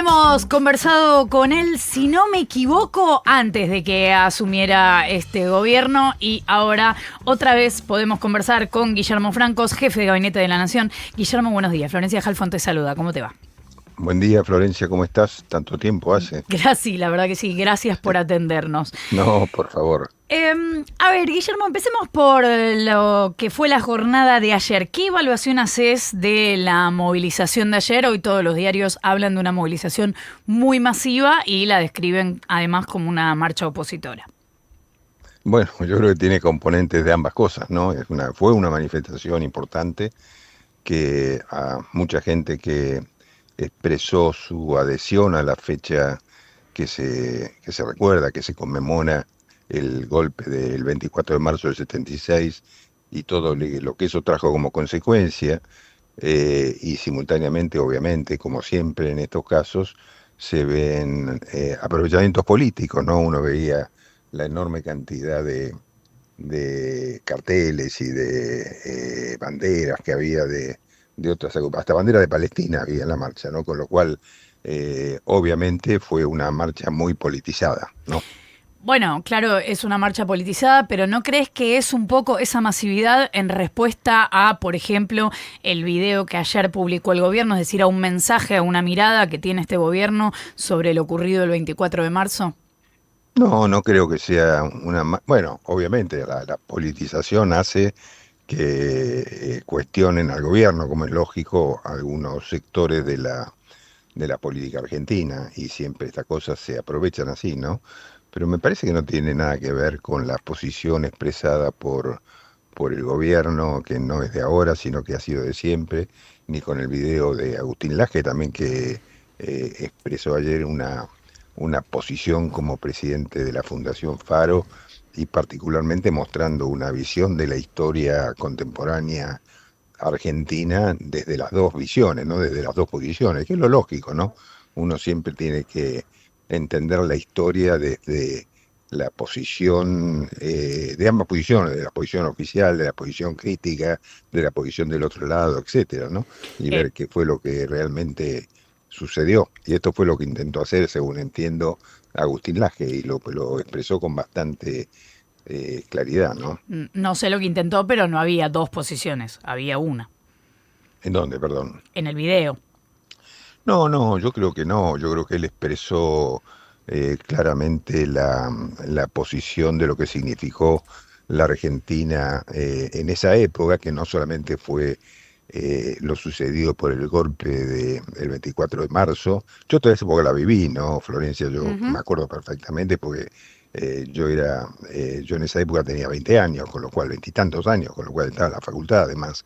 Hemos conversado con él, si no me equivoco, antes de que asumiera este gobierno, y ahora otra vez podemos conversar con Guillermo Francos, jefe de Gabinete de la Nación. Guillermo, buenos días. Florencia Halfon te saluda. ¿Cómo te va? Buen día, Florencia, ¿cómo estás? Tanto tiempo hace. Gracias, la verdad que sí. Gracias por atendernos. No, por favor. A ver, Guillermo, empecemos por lo que fue la jornada de ayer. ¿Qué evaluación haces de la movilización de ayer? Hoy todos los diarios hablan de una movilización muy masiva y la describen además como una marcha opositora. Bueno, yo creo que tiene componentes de ambas cosas, ¿no? Fue una manifestación importante que a mucha gente que expresó su adhesión a la fecha que se recuerda, que se conmemora el golpe del 24 de marzo del 76 y todo lo que eso trajo como consecuencia, y simultáneamente, obviamente, como siempre en estos casos, se ven aprovechamientos políticos, ¿no? Uno veía la enorme cantidad de carteles y de banderas que había de otras, hasta bandera de Palestina había en la marcha, ¿no? Con lo cual, obviamente, fue una marcha muy politizada, ¿no? Bueno, claro, es una marcha politizada, pero ¿no crees que es un poco esa masividad en respuesta a, por ejemplo, el video que ayer publicó el gobierno, es decir, a un mensaje, a una mirada que tiene este gobierno sobre lo ocurrido el 24 de marzo? No, no creo que sea una... Bueno, obviamente la politización hace que cuestionen al gobierno, como es lógico, algunos sectores de la política argentina, y siempre estas cosas se aprovechan así, ¿no? Pero me parece que no tiene nada que ver con la posición expresada por el gobierno, que no es de ahora, sino que ha sido de siempre, ni con el video de Agustín Laje también, que expresó ayer una posición como presidente de la Fundación Faro, y particularmente mostrando una visión de la historia contemporánea argentina desde las dos visiones, ¿no? Desde las dos posiciones, que es lo lógico, ¿no? Uno siempre tiene que entender la historia desde la posición, de ambas posiciones, de la posición oficial, de la posición crítica, de la posición del otro lado, etcétera, ¿no? Y ver qué fue lo que realmente sucedió. Y esto fue lo que intentó hacer, según entiendo, Agustín Laje, y lo expresó con bastante claridad, ¿no? No sé lo que intentó, pero no había dos posiciones, había una. ¿En dónde, perdón? En el video. No, yo creo que no. Yo creo que él expresó claramente la posición de lo que significó la Argentina en esa época, que no solamente fue lo sucedido por el golpe del 24 de marzo. Yo toda esa época la viví, ¿no, Florencia? Yo me acuerdo perfectamente porque yo en esa época tenía 20 años, con lo cual, 20 y tantos años, con lo cual estaba en la facultad, además.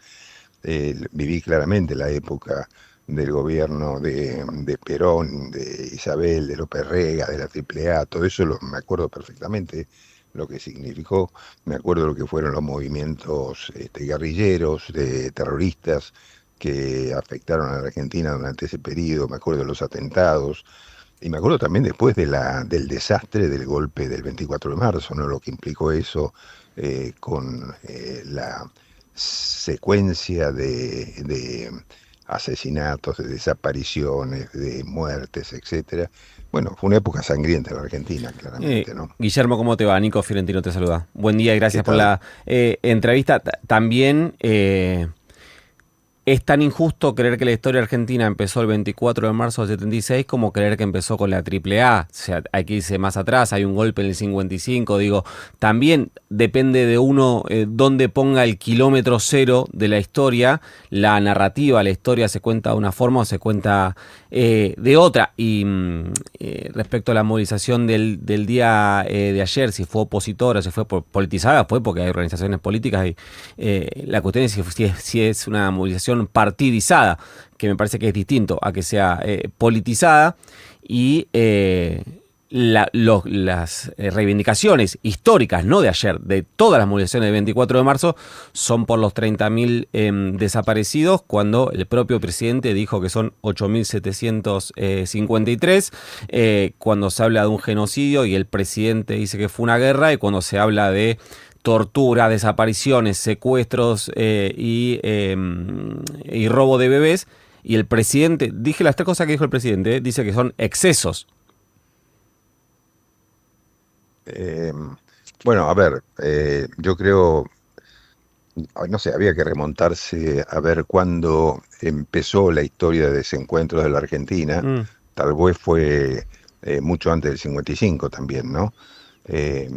Viví claramente la época del gobierno de Perón, de Isabel, de López Rega, de la AAA, todo eso me acuerdo perfectamente lo que significó. Me acuerdo lo que fueron los movimientos guerrilleros, terroristas, que afectaron a la Argentina durante ese periodo. Me acuerdo de los atentados, y me acuerdo también después del desastre del golpe del 24 de marzo, ¿no? Lo que implicó eso, con la secuencia de asesinatos, de desapariciones, de muertes, etcétera. Bueno, fue una época sangrienta en la Argentina, claramente, ¿no? Guillermo, ¿cómo te va? Nico Fiorentino te saluda. Buen día y gracias por la entrevista. También es tan injusto creer que la historia argentina empezó el 24 de marzo del 76 como creer que empezó con la AAA. O sea, hay que irse más atrás, hay un golpe en el 55, digo, también depende de uno dónde ponga el kilómetro cero de la historia. La narrativa, la historia se cuenta de una forma o se cuenta de otra. Y respecto a la movilización del día de ayer, si fue opositora, si fue politizada, fue porque hay organizaciones políticas, y la cuestión es si es una movilización partidizada, que me parece que es distinto a que sea politizada, y las reivindicaciones históricas, no de ayer, de todas las movilizaciones del 24 de marzo, son por los 30.000 desaparecidos, cuando el propio presidente dijo que son 8.753, cuando se habla de un genocidio y el presidente dice que fue una guerra, y cuando se habla de tortura, desapariciones, secuestros y robo de bebés, Y el presidente, dije las 3 cosas que dijo el presidente, dice que son excesos. Bueno, a ver, yo creo, no sé, había que remontarse a ver cuándo empezó la historia de desencuentros de la Argentina. Mm. Tal vez fue mucho antes del 55 también, ¿no? Eh,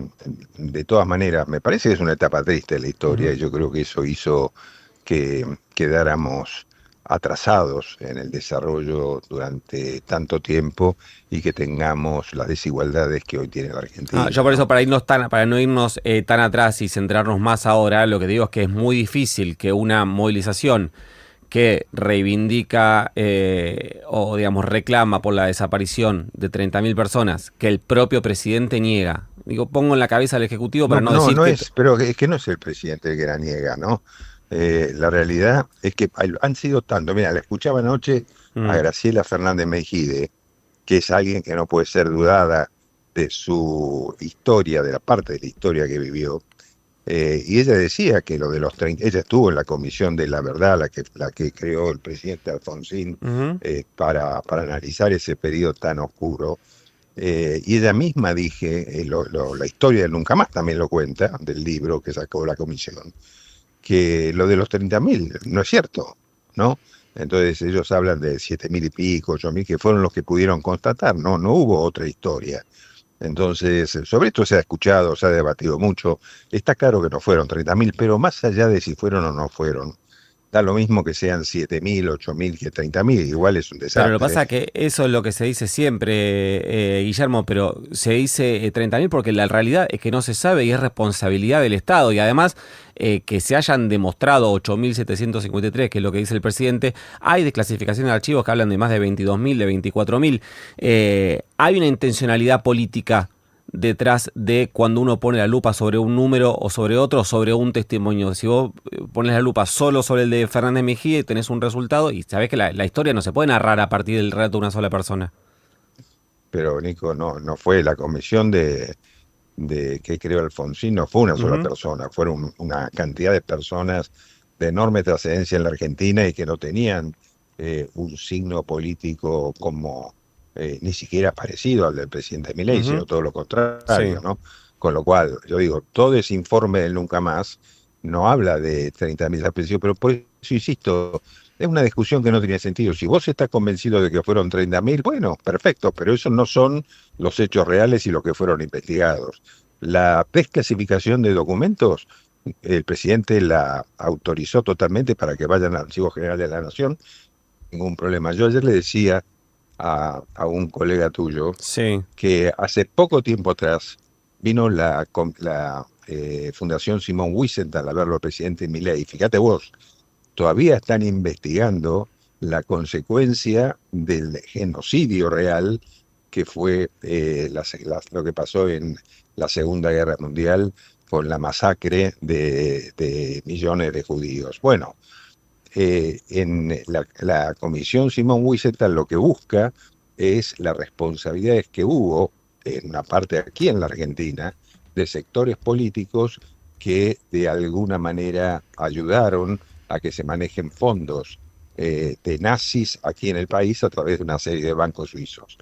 de todas maneras, me parece que es una etapa triste de la historia, y yo creo que eso hizo que quedáramos atrasados en el desarrollo durante tanto tiempo y que tengamos las desigualdades que hoy tiene la Argentina, Yo por eso, ¿no? para no irnos tan atrás y centrarnos más ahora, lo que digo es que es muy difícil que una movilización que reivindica o digamos reclama por la desaparición de 30.000 personas, que el propio presidente niega. Digo, pongo en la cabeza al Ejecutivo para no decir No que... es, pero es que no es el presidente el que la niega, ¿no? La realidad es que han sido tanto. Mira, la escuchaba anoche a Mm, Graciela Fernández Meijide, que es alguien que no puede ser dudada de su historia, de la parte de la historia que vivió. Y ella decía que lo de los 30, ella estuvo en la Comisión de la Verdad, la que creó el presidente Alfonsín, ujú. para analizar ese periodo tan oscuro. Y ella misma dije, la historia del Nunca Más también lo cuenta, del libro que sacó la comisión, que lo de los 30.000 no es cierto, ¿no? Entonces ellos hablan de 7.000 y pico, 8.000, que fueron los que pudieron constatar, no hubo otra historia. Entonces, sobre esto se ha escuchado, se ha debatido mucho. Está claro que no fueron 30.000, pero más allá de si fueron o no fueron, da lo mismo que sean 7.000, 8.000 que 30.000, igual es un Pero lo que desastre. pasa es que eso es lo que se dice siempre, Guillermo, pero se dice 30.000 porque la realidad es que no se sabe y es responsabilidad del Estado. Y además, que se hayan demostrado 8.753, que es lo que dice el presidente, hay desclasificación de archivos que hablan de más de 22.000, de 24.000. Hay una intencionalidad política detrás de cuando uno pone la lupa sobre un número o sobre otro, sobre un testimonio. Si vos pones la lupa solo sobre el de Fernández Mejía y tenés un resultado y sabés que la historia no se puede narrar a partir del relato de una sola persona. Pero Nico, no fue la comisión de que creó Alfonsín, no fue una sola Ujú, persona, fueron una cantidad de personas de enorme trascendencia en la Argentina y que no tenían un signo político como ni siquiera parecido al del presidente Milei, ujú, sino todo lo sí. contrario, ¿no? Con lo cual, yo digo, todo ese informe del Nunca Más no habla de 30.000 desaparecidos, pero por eso insisto, es una discusión que no tiene sentido. Si vos estás convencido de que fueron 30.000, bueno, perfecto, pero esos no son los hechos reales y los que fueron investigados. La desclasificación de documentos, el presidente la autorizó totalmente para que vayan al Archivo General de la Nación, ningún problema. Yo ayer le decía a un colega tuyo Sí. que hace poco tiempo atrás vino la Fundación Simón Wiesenthal a verlo al presidente Milei. Fíjate vos, todavía están investigando la consecuencia del genocidio real que fue lo que pasó en la Segunda Guerra Mundial con la masacre de millones de judíos. Bueno, en la Comisión Simón Wiesenthal lo que busca es las responsabilidades que hubo en una parte aquí en la Argentina de sectores políticos que de alguna manera ayudaron a que se manejen fondos de nazis aquí en el país a través de una serie de bancos suizos.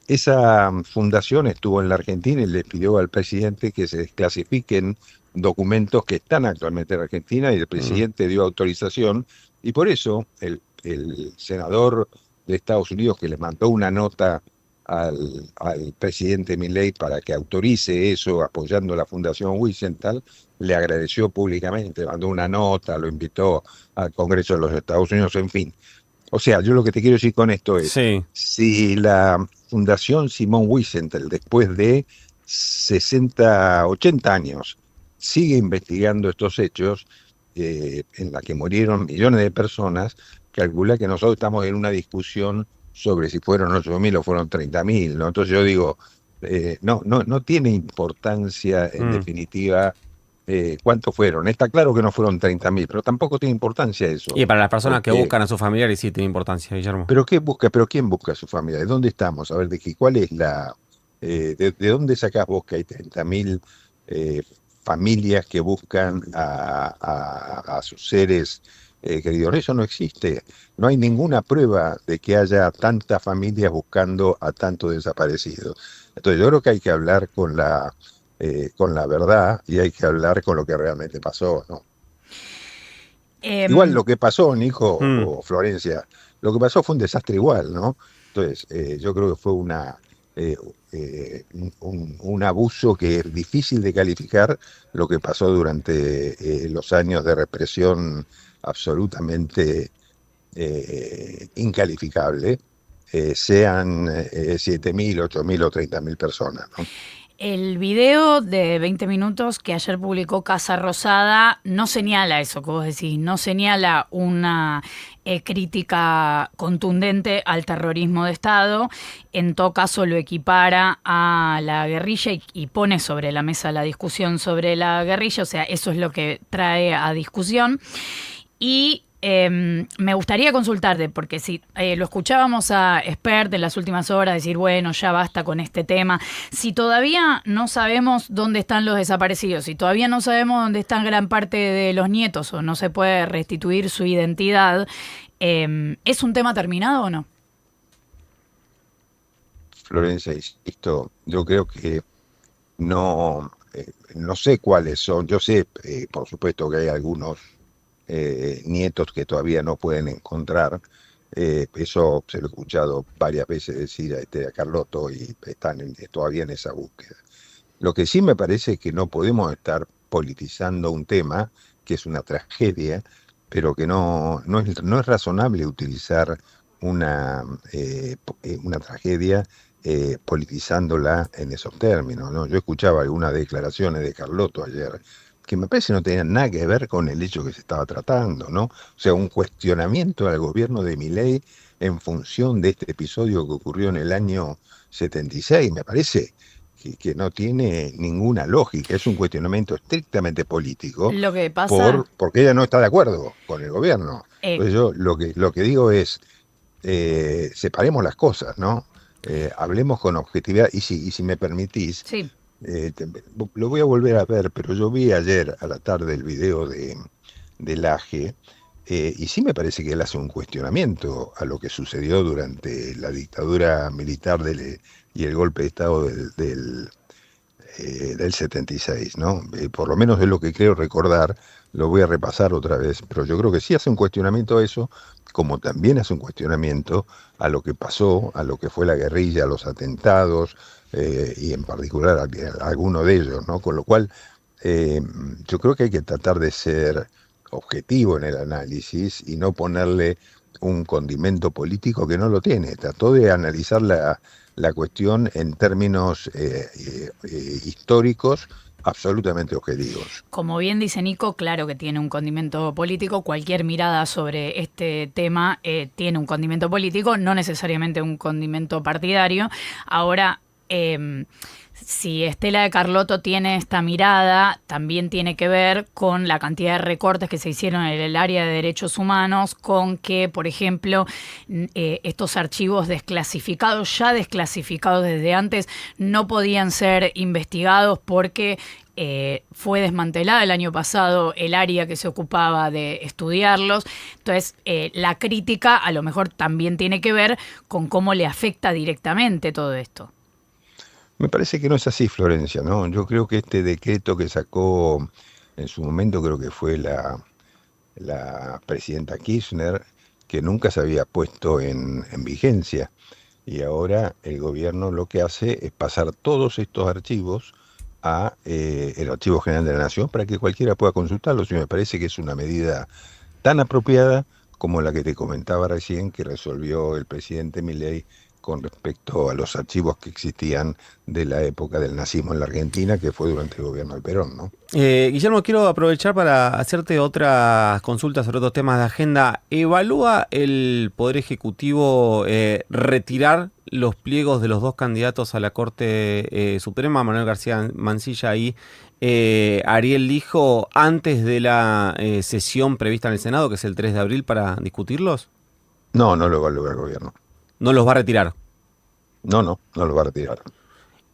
Esa fundación estuvo en la Argentina y le pidió al presidente que se desclasifiquen documentos que están actualmente en Argentina y el Mm. presidente dio autorización y por eso el senador de Estados Unidos que le mandó una nota al presidente Milei para que autorice eso apoyando la Fundación Wiesenthal, le agradeció públicamente, mandó una nota, lo invitó al Congreso de los Estados Unidos, en fin. O sea, yo lo que te quiero decir con esto es, Sí. si la Fundación Simón Wiesenthal, después de 60, 80 años, sigue investigando estos hechos, en la que murieron millones de personas, calcula que nosotros estamos en una discusión sobre si fueron 8.000 o fueron 30.000, ¿no? Entonces yo digo, no tiene importancia en Mm. definitiva cuántos fueron. Está claro que no fueron 30.000, pero tampoco tiene importancia eso, Y para las personas que porque buscan a sus familiares sí tiene importancia, Guillermo. ¿pero qué busca? ¿Pero quién busca a su familia? ¿De dónde estamos? A ver, ¿cuál es de dónde sacás vos que hay 30.000 familias que buscan a sus seres querido, eso no existe. No hay ninguna prueba de que haya tantas familias buscando a tantos desaparecidos. Entonces yo creo que hay que hablar con la verdad y hay que hablar con lo que realmente pasó, ¿no? Igual lo que pasó, Nico Mm. o Florencia, lo que pasó fue un desastre igual, ¿no? Entonces, yo creo que fue un abuso que es difícil de calificar lo que pasó durante los años de represión absolutamente incalificable, sean 7.000, 8.000 o 30.000 personas, ¿no? El video de 20 minutos que ayer publicó Casa Rosada no señala eso que vos decís, no señala una crítica contundente al terrorismo de Estado, en todo caso lo equipara a la guerrilla y pone sobre la mesa la discusión sobre la guerrilla, o sea, eso es lo que trae a discusión. Y me gustaría consultarte, porque si lo escuchábamos a Espert en las últimas horas decir, bueno, ya basta con este tema, si todavía no sabemos dónde están los desaparecidos, si todavía no sabemos dónde están gran parte de los nietos o no se puede restituir su identidad, ¿es un tema terminado o no? Florencia, insisto, yo creo que no sé cuáles son, yo sé, por supuesto que hay algunos nietos que todavía no pueden encontrar. Eso se lo he escuchado varias veces decir a Carlotto y están todavía en esa búsqueda. Lo que sí me parece es que no podemos estar politizando un tema que es una tragedia, pero que no es razonable utilizar una tragedia politizándola en esos términos, ¿no? Yo escuchaba algunas declaraciones de Carlotto ayer que me parece no tenían nada que ver con el hecho que se estaba tratando, ¿no? O sea, un cuestionamiento al gobierno de Milei en función de este episodio que ocurrió en el año 76, me parece que no tiene ninguna lógica, es un cuestionamiento estrictamente político Lo que pasa, porque ella no está de acuerdo con el gobierno. eh, Entonces yo lo que digo es, separemos las cosas, ¿no? Hablemos con objetividad y si me permitís, sí. lo voy a volver a ver, pero yo vi ayer a la tarde el video de Laje, y sí me parece que él hace un cuestionamiento a lo que sucedió durante la dictadura militar y el golpe de Estado del 76, ¿no? Por lo menos es lo que creo recordar, lo voy a repasar otra vez, pero yo creo que sí hace un cuestionamiento a eso, como también hace un cuestionamiento a lo que pasó, a lo que fue la guerrilla, a los atentados, y en particular a alguno de ellos, ¿no? Con lo cual, yo creo que hay que tratar de ser objetivo en el análisis y no ponerle un condimento político que no lo tiene. Trató de analizar la cuestión en términos históricos absolutamente objetivos. Como bien dice Nico, claro que tiene un condimento político. Cualquier mirada sobre este tema tiene un condimento político, no necesariamente un condimento partidario. Ahora, si Estela de Carlotto tiene esta mirada, también tiene que ver con la cantidad de recortes que se hicieron en el área de derechos humanos, con que, por ejemplo, estos archivos desclasificados, ya desclasificados desde antes, no podían ser investigados porque fue desmantelada el año pasado el área que se ocupaba de estudiarlos. Entonces, la crítica a lo mejor también tiene que ver con cómo le afecta directamente todo esto. Me parece que no es así, Florencia, ¿no? Yo creo que este decreto que sacó en su momento, creo que fue la presidenta Kirchner, que nunca se había puesto en vigencia. Y ahora el gobierno lo que hace es pasar todos estos archivos a el Archivo General de la Nación para que cualquiera pueda consultarlos. Y me parece que es una medida tan apropiada como la que te comentaba recién que resolvió el presidente Milei con respecto a los archivos que existían de la época del nazismo en la Argentina, que fue durante el gobierno del Perón, ¿no? Guillermo, quiero aprovechar para hacerte otras consultas sobre otros temas de agenda. ¿Evalúa el Poder Ejecutivo retirar los pliegos de los dos candidatos a la Corte Suprema, Manuel García Mansilla y Ariel Lijo, antes de la sesión prevista en el Senado, que es el 3 de abril, para discutirlos? No lo evalúa el gobierno. ¿No los va a retirar? No lo va a retirar.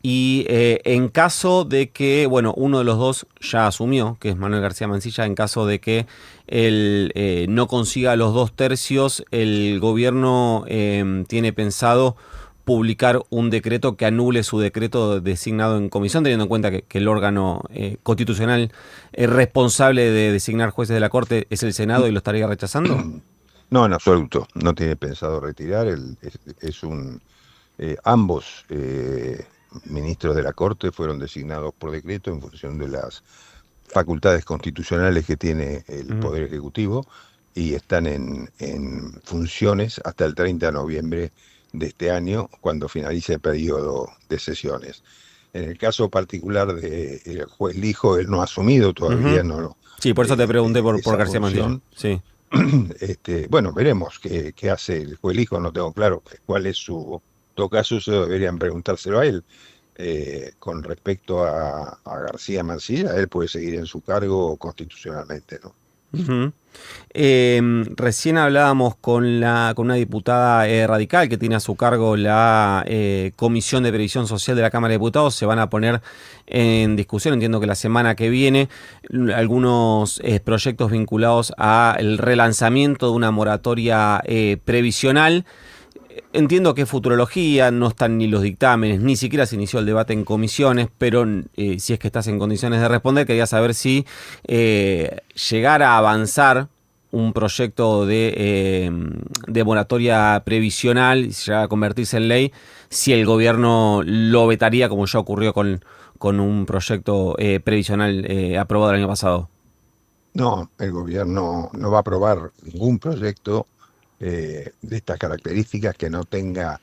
Y en caso de que, bueno, uno de los dos ya asumió, que es Manuel García Mansilla, en caso de que él no consiga los 2/3, el gobierno tiene pensado publicar un decreto que anule su decreto designado en comisión, teniendo en cuenta que el órgano constitucional responsable de designar jueces de la Corte es el Senado y lo estaría rechazando. No, en absoluto, no tiene pensado retirar. Ambos ministros de la Corte fueron designados por decreto en función de las facultades constitucionales que tiene el Poder Ejecutivo y están en funciones hasta el 30 de noviembre de este año, cuando finalice el periodo de sesiones. En el caso particular del juez Lijo, él no ha asumido todavía, no. Sí, por eso te pregunté por García Mansilla. Sí. Bueno, veremos qué hace el juez Lijo, no tengo claro cuál es su... En todo caso, eso deberían preguntárselo a él. Con respecto a García Mansilla, él puede seguir en su cargo constitucionalmente, ¿no? Uh-huh. Recién hablábamos con una diputada radical que tiene a su cargo la Comisión de Previsión Social de la Cámara de Diputados. Se van a poner en discusión, entiendo que la semana que viene, algunos proyectos vinculados al relanzamiento de una moratoria previsional. Entiendo que es futurología, no están ni los dictámenes, ni siquiera se inició el debate en comisiones, pero si es que estás en condiciones de responder, quería saber si llegar a avanzar un proyecto de moratoria previsional, si llega a convertirse en ley, si el gobierno lo vetaría, como ya ocurrió con un proyecto previsional aprobado el año pasado. No, el gobierno no va a aprobar ningún proyecto de estas características que no tenga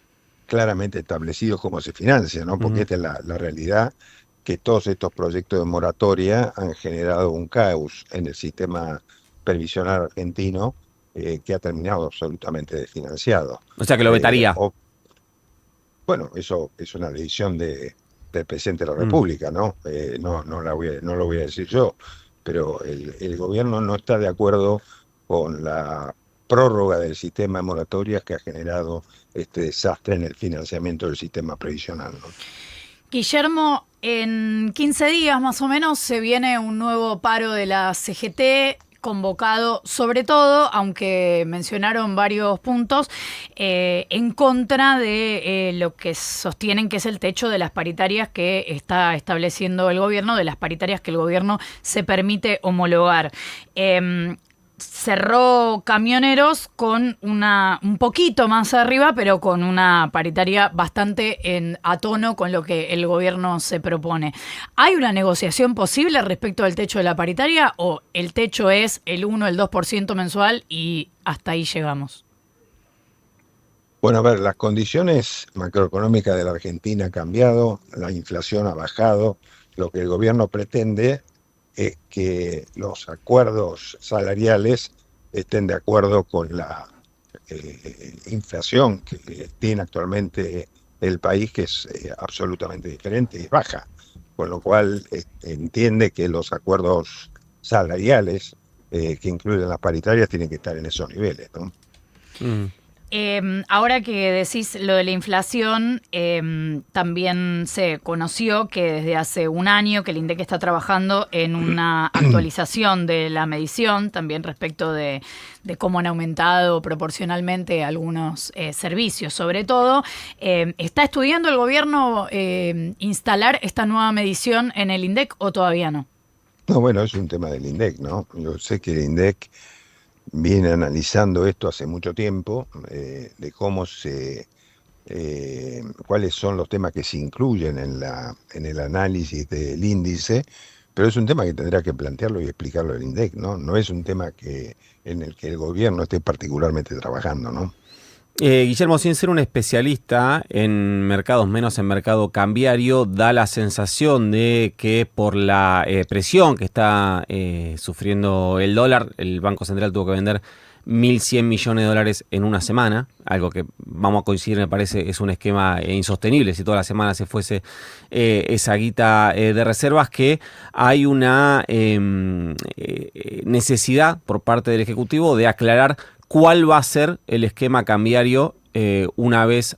claramente establecido cómo se financia, ¿no? Porque esta es la realidad, que todos estos proyectos de moratoria han generado un caos en el sistema previsional argentino que ha terminado absolutamente desfinanciado. O sea que lo vetaría. Bueno, eso es una decisión del presidente de la República, ¿no? No lo voy a decir yo, pero el gobierno no está de acuerdo con la prórroga del sistema de moratorias que ha generado este desastre en el financiamiento del sistema previsional, ¿no? Guillermo, en 15 días más o menos se viene un nuevo paro de la CGT, convocado sobre todo, aunque mencionaron varios puntos, en contra de lo que sostienen que es el techo de las paritarias que está estableciendo el gobierno, de las paritarias que el gobierno se permite homologar. Cerró Camioneros con un poquito más arriba, pero con una paritaria bastante a tono con lo que el gobierno se propone. ¿Hay una negociación posible respecto al techo de la paritaria o el techo es el 1, el 2% mensual y hasta ahí llegamos? Bueno, a ver, las condiciones macroeconómicas de la Argentina han cambiado, la inflación ha bajado, lo que el gobierno pretende es que los acuerdos salariales estén de acuerdo con la inflación que tiene actualmente el país, que es absolutamente diferente y baja, con lo cual entiende que los acuerdos salariales que incluyen las paritarias tienen que estar en esos niveles, ¿no? Ahora que decís lo de la inflación, también se conoció que desde hace un año que el INDEC está trabajando en una actualización de la medición, también respecto de cómo han aumentado proporcionalmente algunos servicios. Sobre todo, ¿está estudiando el gobierno instalar esta nueva medición en el INDEC o todavía no? No, bueno, es un tema del INDEC, ¿no? Yo sé que el INDEC viene analizando esto hace mucho tiempo, de cómo cuáles son los temas que se incluyen en el análisis del índice, pero es un tema que tendrá que plantearlo y explicarlo el INDEC, ¿no? No es un tema en el que el gobierno esté particularmente trabajando, ¿no? Guillermo, sin ser un especialista en mercados, menos en mercado cambiario, da la sensación de que por la presión que está sufriendo el dólar, el Banco Central tuvo que vender 1.100 millones de dólares en una semana, algo que vamos a coincidir, me parece, es un esquema insostenible si toda la semana se fuese esa guita de reservas, que hay una necesidad por parte del Ejecutivo de aclarar cuál va a ser el esquema cambiario una vez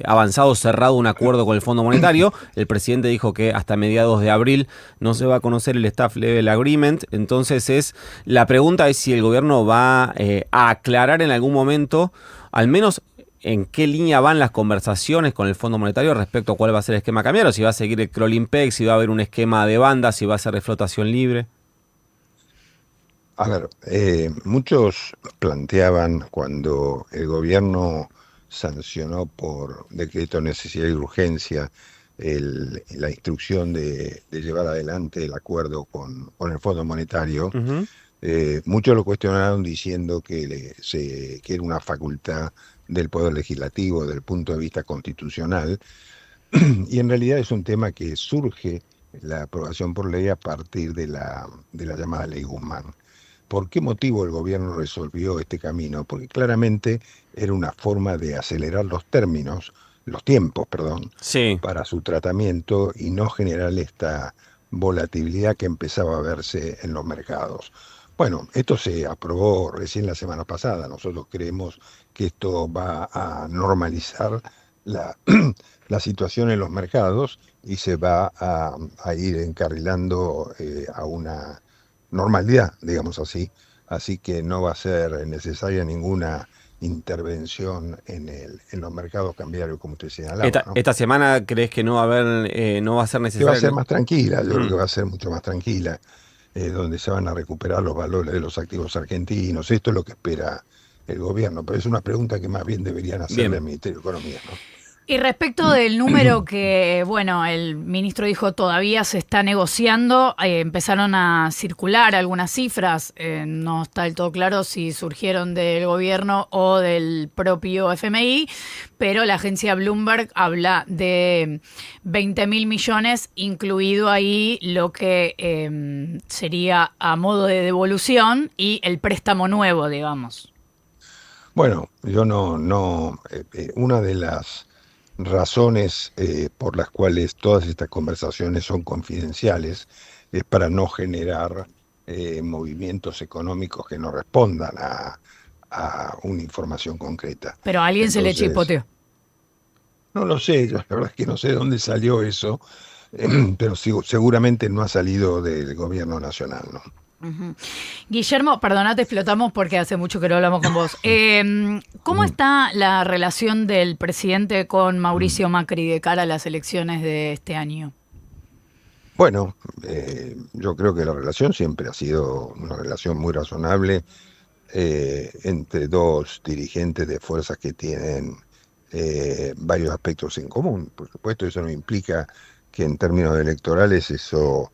avanzado, cerrado un acuerdo con el Fondo Monetario. El presidente dijo que hasta mediados de abril no se va a conocer el Staff Level Agreement. Entonces la pregunta es si el gobierno va a aclarar en algún momento, al menos en qué línea van las conversaciones con el Fondo Monetario respecto a cuál va a ser el esquema cambiario, si va a seguir el crawling peg, si va a haber un esquema de banda, si va a ser de flotación libre. A ver, muchos planteaban cuando el gobierno sancionó por decreto de necesidad y urgencia la instrucción de llevar adelante el acuerdo con el Fondo Monetario. Uh-huh. Muchos lo cuestionaron diciendo que era una facultad del Poder Legislativo desde el punto de vista constitucional, y en realidad es un tema que surge la aprobación por ley a partir de la llamada Ley Guzmán. ¿Por qué motivo el gobierno resolvió este camino? Porque claramente era una forma de acelerar los tiempos, sí, para su tratamiento y no generar esta volatilidad que empezaba a verse en los mercados. Bueno, esto se aprobó recién la semana pasada. Nosotros creemos que esto va a normalizar la situación en los mercados y se va a ir encarrilando a una normalidad, digamos así. Así que no va a ser necesaria ninguna intervención en los mercados cambiarios, como usted señalaba, ¿no? Esta semana crees que no va a haber, no va a ser Que necesario. va a ser más tranquila, yo creo que va a ser mucho más tranquila, donde se van a recuperar los valores de los activos argentinos. Esto es lo que espera el gobierno, pero es una pregunta que más bien deberían hacerle al Ministerio de Economía, ¿no? Y respecto del número que, bueno, el ministro dijo todavía se está negociando, empezaron a circular algunas cifras, no está del todo claro si surgieron del gobierno o del propio FMI, pero la agencia Bloomberg habla de 20.000 millones, incluido ahí lo que sería a modo de devolución y el préstamo nuevo, digamos. Bueno, yo una de las razones por las cuales todas estas conversaciones son confidenciales es para no generar movimientos económicos que no respondan a una información concreta. Pero a alguien se le chipoteó. No lo sé, yo la verdad es que no sé de dónde salió eso, pero seguramente no ha salido del gobierno nacional, ¿no? Uh-huh. Guillermo, perdona, te explotamos porque hace mucho que no hablamos con vos. ¿Cómo está la relación del presidente con Mauricio Macri de cara a las elecciones de este año? Bueno, yo creo que la relación siempre ha sido una relación muy razonable entre dos dirigentes de fuerzas que tienen varios aspectos en común. Por supuesto, eso no implica que en términos electorales eso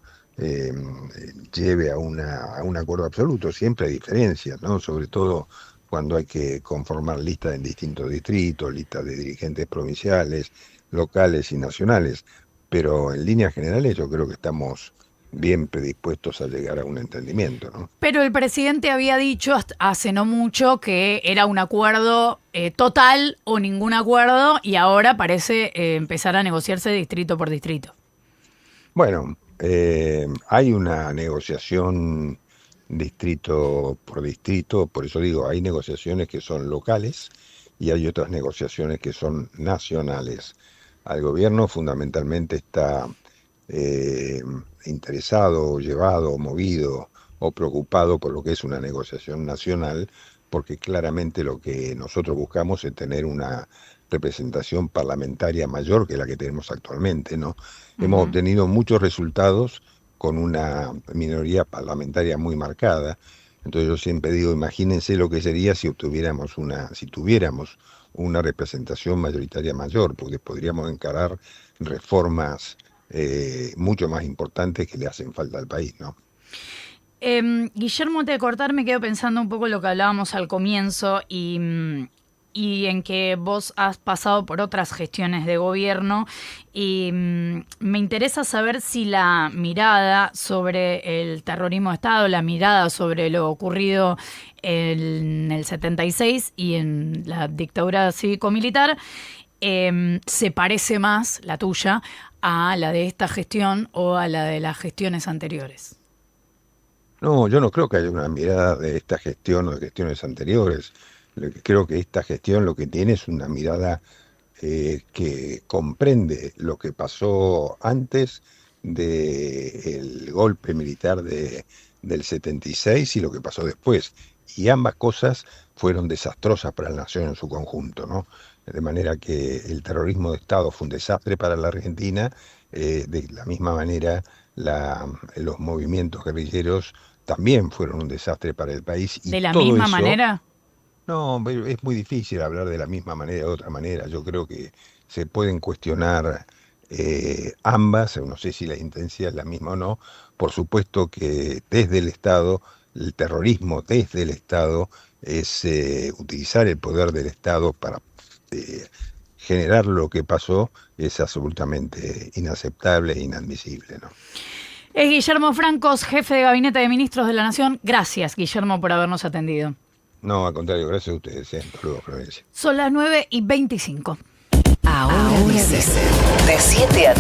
lleve a un acuerdo absoluto. Siempre hay diferencias, ¿no? Sobre todo cuando hay que conformar listas en distintos distritos, listas de dirigentes provinciales, locales y nacionales. Pero en líneas generales yo creo que estamos bien predispuestos a llegar a un entendimiento, ¿no? Pero el presidente había dicho hace no mucho que era un acuerdo total o ningún acuerdo, y ahora parece empezar a negociarse distrito por distrito. Bueno, hay una negociación distrito por distrito, por eso digo, hay negociaciones que son locales y hay otras negociaciones que son nacionales. Al gobierno fundamentalmente está interesado, llevado, movido o preocupado por lo que es una negociación nacional, porque claramente lo que nosotros buscamos es tener una representación parlamentaria mayor que la que tenemos actualmente, ¿no? Uh-huh. Hemos obtenido muchos resultados con una minoría parlamentaria muy marcada. Entonces yo siempre digo, imagínense lo que sería si tuviéramos una representación mayoritaria mayor, porque podríamos encarar reformas mucho más importantes que le hacen falta al país, ¿no? Guillermo, antes de cortar, me quedo pensando un poco en lo que hablábamos al comienzo y en que vos has pasado por otras gestiones de gobierno y me interesa saber si la mirada sobre el terrorismo de Estado, la mirada sobre lo ocurrido en el 76 y en la dictadura cívico-militar se parece más, la tuya, a la de esta gestión o a la de las gestiones anteriores. No, yo no creo que haya una mirada de esta gestión o de gestiones anteriores. Creo que esta gestión lo que tiene es una mirada que comprende lo que pasó antes del golpe militar del 76 y lo que pasó después. Y ambas cosas fueron desastrosas para la nación en su conjunto, ¿no? De manera que el terrorismo de Estado fue un desastre para la Argentina, de la misma manera los movimientos guerrilleros también fueron un desastre para el país. Y ¿De la todo misma eso, manera? no, es muy difícil hablar de la misma manera o de otra manera. Yo creo que se pueden cuestionar ambas, no sé si la intensidad es la misma o no. Por supuesto que desde el Estado, el terrorismo desde el Estado es utilizar el poder del Estado para generar lo que pasó, es absolutamente inaceptable e inadmisible, ¿no? Es Guillermo Francos, jefe de Gabinete de Ministros de la Nación. Gracias, Guillermo, por habernos atendido. No, al contrario, gracias a ustedes. Hasta luego, Florencia. Son las 9:25. Ahora dice, de 7 a